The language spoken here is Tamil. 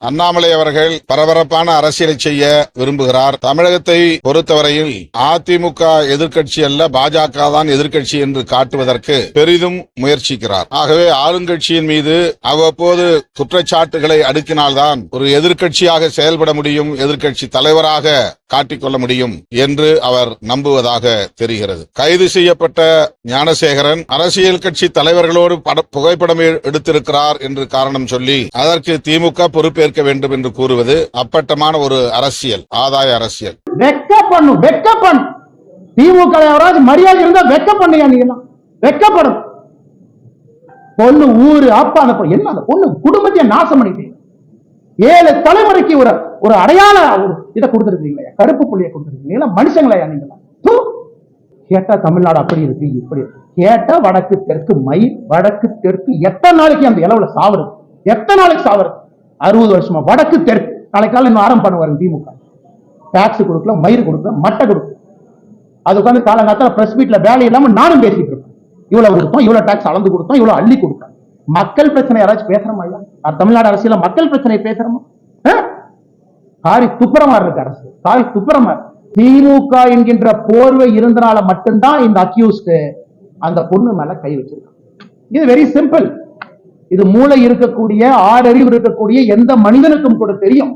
அண்ணாமலை அவர்கள் பரபரப்பான அரசியலை செய்ய விரும்புகிறார். தமிழகத்தை பொறுத்தவரையில் அதிமுக எதிர்க்கட்சி அல்ல, பாஜக தான் எதிர்க்கட்சி என்று காட்டுவதற்கு பெரிதும் முயற்சிக்கிறார். ஆகவே ஆளுங்கட்சியின் மீது அவ்வப்போது குற்றச்சாட்டுகளை அடுக்கினால்தான் ஒரு எதிர்க்கட்சியாக செயல்பட முடியும், எதிர்க்கட்சி தலைவராக காட்டிக்கொள்ள முடியும் என்று அவர் நம்புவதாக தெரிகிறது. கைது செய்யப்பட்ட ஞானசேகரன் அரசியல் கட்சி தலைவர்களோடு புகைப்படம் எடுத்திருக்கிறார் என்று காரணம் சொல்லி அதற்கு திமுக பொறுப்பேற்க வேண்டும் என்று கூறுவது அப்பட்டமான ஒரு அரசியல், ஆதாய அரசியல். திமுக மரியாதை இருந்தா வெக்க பண்ணுங்க, நீங்க வெக்கப்படும். பொண்ணு ஊரு அப்பா அந்த என்ன அந்த பொண்ணு குடும்பத்தை நாசம் பண்ணிட்டீங்க. 7 தலைமுறைக்கு ஒரு அடையாள இதை கொடுத்திருக்கீங்களா, கருப்பு புள்ளியை கொடுத்திருக்கீங்களா, மனுஷங்களா நீங்களா? கேட்டா தமிழ்நாடு அப்படி இருக்கு இப்படி, கேட்டா வடக்கு தெற்கு மயில், வடக்கு தெற்கு எத்தனை நாளைக்கு அந்த இளவுல சாவறது, எத்தனை நாளைக்கு சாவறது? 60 வருஷமா வடக்கு தெற்கு. நாளைக்கு காலம் இன்னும் ஆரம்பம் பண்ணுவாரு திமுக. டாக்ஸ் கொடுக்கல, மயிர் கொடுக்கல, மட்டை கொடுக்கல. அது உட்காந்து காலங்காலத்தில் பிரஸ் மீட்ல வேலை இல்லாம நானும் பேசிட்டு இருப்பேன். இவ்வளவு கொடுத்தோம், இவ்வளவு டாக்ஸ் அளந்து கொடுத்தோம், இவ்வளவு அள்ளி கொடுத்தோம். மக்கள் பிரச்சனை யாராச்சும் பேசுறோமா? தமிழ்நாடு அரசியல மக்கள் பிரச்சனை பேசுறோமா? காரி துப்புரமா இருக்கு அரசு, காரி துப்புரமா. திமுக என்கின்ற போர்வை இருந்தனால மட்டும்தான் இந்த அக்யூஸ்ட் அந்த பொண்ணு மேல கை வச்சிருக்காங்க. இது வெரி சிம்பிள். இது மூளை இருக்கக்கூடிய, ஆறறிவு இருக்கக்கூடிய எந்த மனிதனுக்கும் கூட தெரியும்.